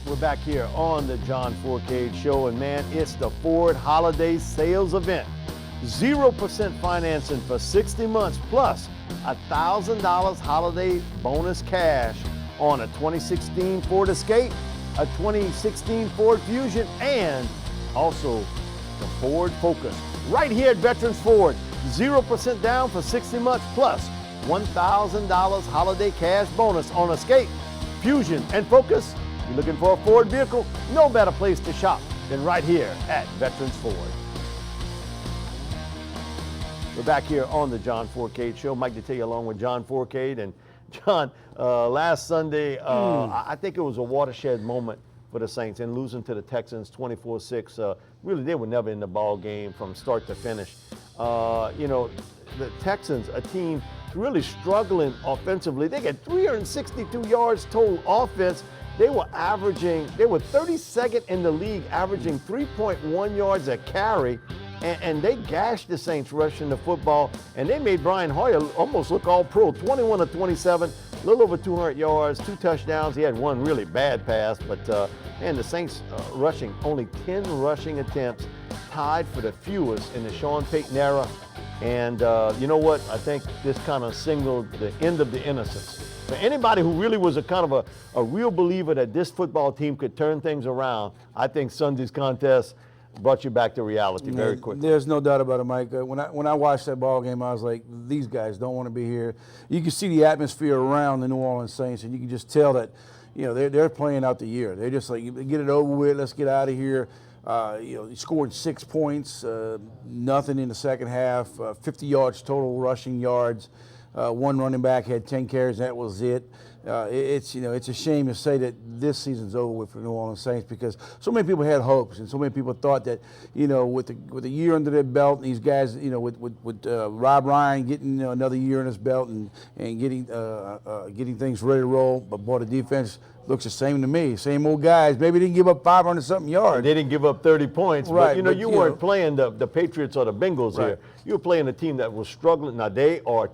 We're back here on the John Fourcade Show, and man, it's the Ford Holiday Sales Event. 0% financing for 60 months plus $1,000 holiday bonus cash on a 2016 Ford Escape, a 2016 Ford Fusion, and also the Ford Focus. Right here at Veterans Ford, 0% down for 60 months plus $1,000 holiday cash bonus on Escape, Fusion, and Focus. You're looking for a Ford vehicle? No better place to shop than right here at Veterans Ford. We're back here on the John Fourcade Show. Mike DeTaylor along with John Fourcade. And John, last Sunday, I think it was a watershed moment for the Saints in losing to the Texans 24-6. Really, they were never in the ball game from start to finish. You know, the Texans, a team really struggling offensively. They got 362 yards total offense. They were 32nd in the league, averaging 3.1 yards a carry, and they gashed the Saints rushing the football, and they made Brian Hoyer almost look all pro. 21 of 27, a little over 200 yards, 2 touchdowns. He had one really bad pass, but and the Saints rushing only 10 rushing attempts, tied for the fewest in the Sean Payton era. And you know what? I think this kind of signaled the end of the innocence. For anybody who really was a kind of a real believer that this football team could turn things around, I think Sunday's contest brought you back to reality very quickly. There's no doubt about it, Mike. When I watched that ball game, I was like, these guys don't want to be here. You can see the atmosphere around the New Orleans Saints, and you can just tell that, you know, they're playing out the year. They're just like, get it over with, let's get out of here. You know, he scored 6 points, nothing in the second half, 50 yards total rushing yards. One running back had 10 carries, and that was it. It's a shame to say that this season's over with for New Orleans Saints, because so many people had hopes, and so many people thought that, you know, with a year under their belt, and these guys, you know, with Rob Ryan getting another year in his belt and getting things ready to roll. But boy, the defense looks the same to me. Same old guys. Maybe they didn't give up 500-something yards. They didn't give up 30 points, right? But you weren't playing the Patriots or the Bengals right. here. You were playing a team that was struggling. Now they are.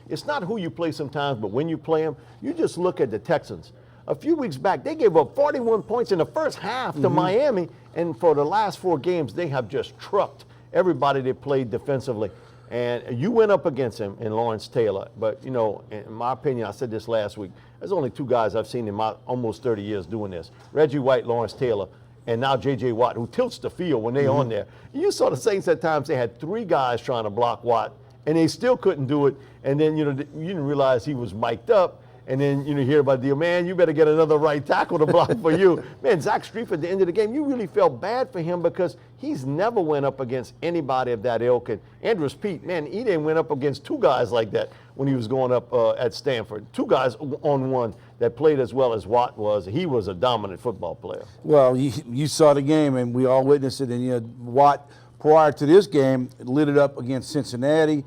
It's not who you play sometimes, but when you play them, you just look at the Texans. A few weeks back, they gave up 41 points in the first half to Miami, and for the last 4 games, they have just trucked everybody they played defensively. And you went up against him in Lawrence Taylor, but you know, in my opinion, I said this last week, there's only 2 guys I've seen in my almost 30 years doing this: Reggie White, Lawrence Taylor, and now J.J. Watt, who tilts the field when they're on there. You saw the Saints at times, they had 3 guys trying to block Watt, and they still couldn't do it. And then, you know, you didn't realize he was mic'd up. And then, you know, you hear about the deal, man, you better get another right tackle to block for you. Man, Zach Strief at the end of the game, you really felt bad for him, because he's never went up against anybody of that ilk. And Andrews Pete, man, he didn't went up against 2 guys like that when he was going up at Stanford. 2 guys on one that played as well as Watt was. He was a dominant football player. Well, you saw the game, and we all witnessed it. And, you know, Watt, prior to this game, lit it up against Cincinnati.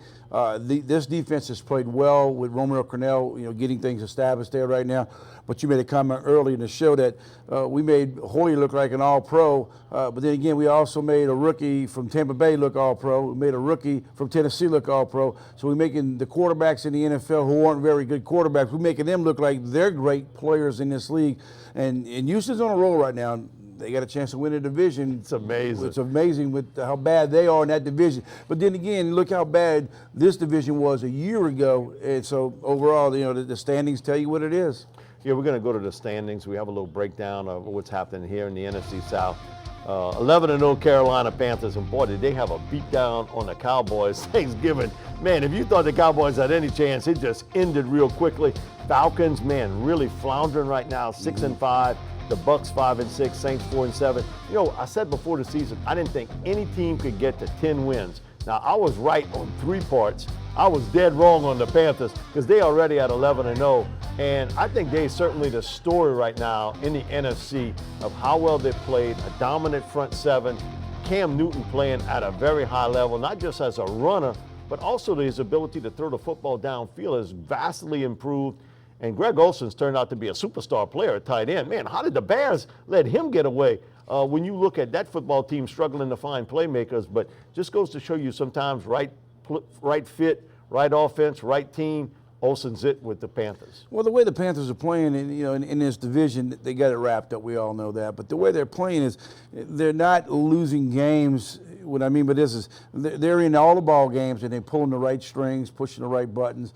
This defense has played well with Romeo Crennel, you know, getting things established there right now. But you made a comment earlier in the show that we made Hoyer look like an all-pro, but then again, we also made a rookie from Tampa Bay look all-pro. We made a rookie from Tennessee look all-pro. So we're making the quarterbacks in the NFL who aren't very good quarterbacks, we're making them look like they're great players in this league. And Houston's on a roll right now. They got a chance to win a division. It's amazing. It's amazing with how bad they are in that division. But then again, look how bad this division was a year ago. And so overall, you know, the standings tell you what it is. Yeah, we're going to go to the standings. We have a little breakdown of what's happening here in the NFC South. 11-0 Carolina Panthers, and boy, did they have a beatdown on the Cowboys Thanksgiving. Man, if you thought the Cowboys had any chance, it just ended real quickly. Falcons, man, really floundering right now, 6-5. The Bucks 5-6, Saints 4-7. You know, I said before the season, I didn't think any team could get to 10 wins. Now, I was right on 3 parts. I was dead wrong on the Panthers, because they already at 11-0. And I think they're certainly the story right now in the NFC of how well they played, a dominant front 7. Cam Newton playing at a very high level, not just as a runner, but also his ability to throw the football downfield has vastly improved. And Greg Olson's turned out to be a superstar player at tight end. Man, how did the Bears let him get away? When you look at that football team struggling to find playmakers, but just goes to show you sometimes right fit, right offense, right team, Olsen's it with the Panthers. Well, the way the Panthers are playing, in this division, they got it wrapped up. We all know that. But the way they're playing is they're not losing games. What I mean by this is they're in all the ball games and they're pulling the right strings, pushing the right buttons.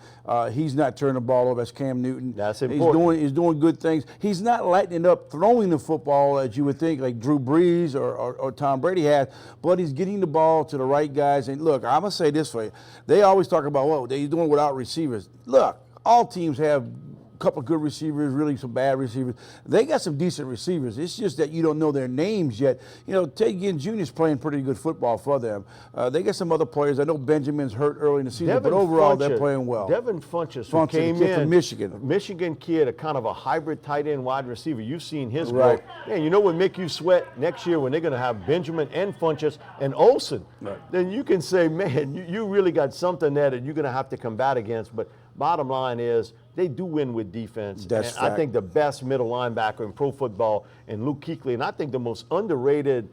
He's not turning the ball over. That's Cam Newton. That's important. He's doing good things. He's not lightening up throwing the football as you would think, like Drew Brees or Tom Brady had, but he's getting the ball to the right guys. And look, I'm going to say this for you. They always talk about, well, they're doing without receivers. Look, all teams have a couple of good receivers, really some bad receivers. They got some decent receivers. It's just that you don't know their names yet. Ted Ginn Jr. is playing pretty good football for them. They got some other players. I know Benjamin's hurt early in the season, but overall they're playing well. Devin Funchess, who came kid in from Michigan. Michigan kid, a kind of a hybrid tight end wide receiver. You've seen his Right. growth. Man, you know what make you sweat next year when they're going to have Benjamin and Funchess and Olsen. Right. Then you can say, man, you really got something there that you're going to have to combat against. But bottom line is, they do win with defense. That's and I think the best middle linebacker in pro football, and Luke Kuechly, and I think the most underrated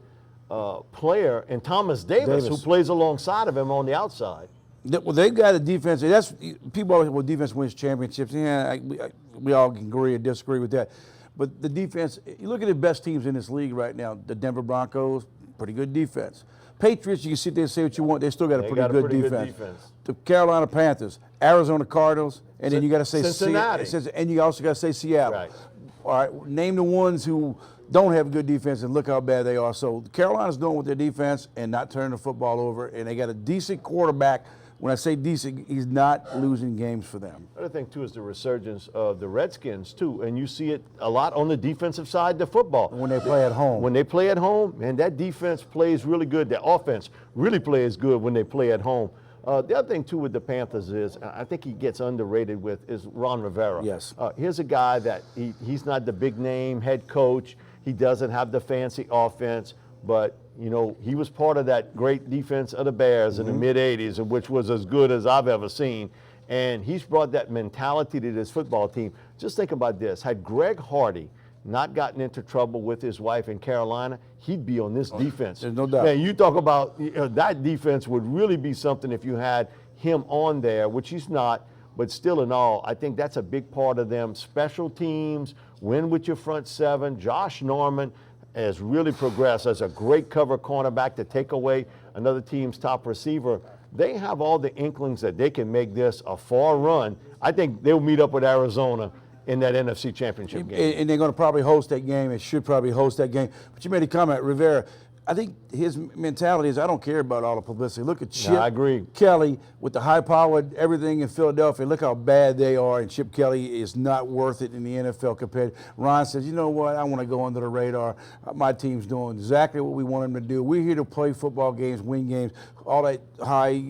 player in Thomas Davis, who plays alongside of him on the outside. Well, they've got a defense. That's people always, well, defense wins championships. Yeah, we all can agree or disagree with that. But the defense, you look at the best teams in this league right now. The Denver Broncos, pretty good defense. Patriots, you can sit there and say what you want. They still got a pretty good defense. The Carolina Panthers, Arizona Cardinals, and then you got to say Cincinnati. And you also got to say Seattle. Right. All right, name the ones who don't have good defense and look how bad they are. So Carolina's doing with their defense and not turning the football over, and they got a decent quarterback. When I say decent, he's not losing games for them. The other thing, too, is the resurgence of the Redskins, too. And you see it a lot on the defensive side of the football. When they play at home. When they play at home, man, that defense plays really good. The offense really plays good when they play at home. The other thing, too, with the Panthers is, I think he gets underrated with, is Ron Rivera. Yes. Here's a guy that he's not the big name head coach. He doesn't have the fancy offense, but he was part of that great defense of the Bears in the mid-'80s, which was as good as I've ever seen. And he's brought that mentality to this football team. Just think about this. Had Greg Hardy not gotten into trouble with his wife in Carolina, he'd be on this defense. There's no doubt. Man, you talk about that defense would really be something if you had him on there, which he's not. But still in all, I think that's a big part of them. Special teams, win with your front seven. Josh Norman has really progressed as a great cover cornerback to take away another team's top receiver. They have all the inklings that they can make this a far run. I think they'll meet up with Arizona in that NFC Championship game. And they're going to probably host that game. It should probably host that game. But you made a comment, Rivera. I think his mentality is, I don't care about all the publicity. Look at Chip I agree. Kelly with the high-powered everything in Philadelphia. Look how bad they are, and Chip Kelly is not worth it in the NFL compared. Ron says, you know what, I want to go under the radar. My team's doing exactly what we want them to do. We're here to play football games, win games. All that high,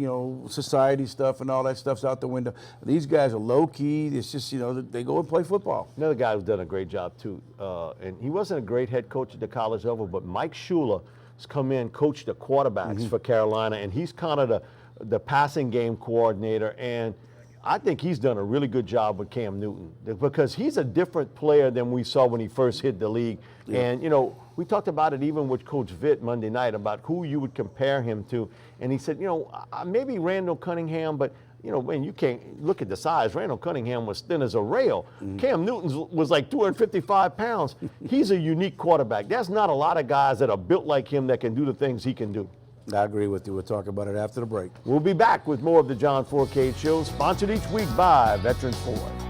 society stuff and all that stuff's out the window. These guys are low-key. It's just, they go and play football. Another guy who's done a great job, too, and he wasn't a great head coach at the college level, but Mike Shula has come in, coached the quarterbacks for Carolina, and he's kind of the passing game coordinator. And I think he's done a really good job with Cam Newton because he's a different player than we saw when he first hit the league. Yeah. And, we talked about it even with Coach Vitt Monday night about who you would compare him to. And he said, maybe Randall Cunningham, but when you can't look at the size, Randall Cunningham was thin as a rail. Cam Newton was like 255 pounds. He's a unique quarterback. There's not a lot of guys that are built like him that can do the things he can do. I agree with you. We'll talk about it after the break. We'll be back with more of the John Fourcade Show, sponsored each week by Veterans Ford.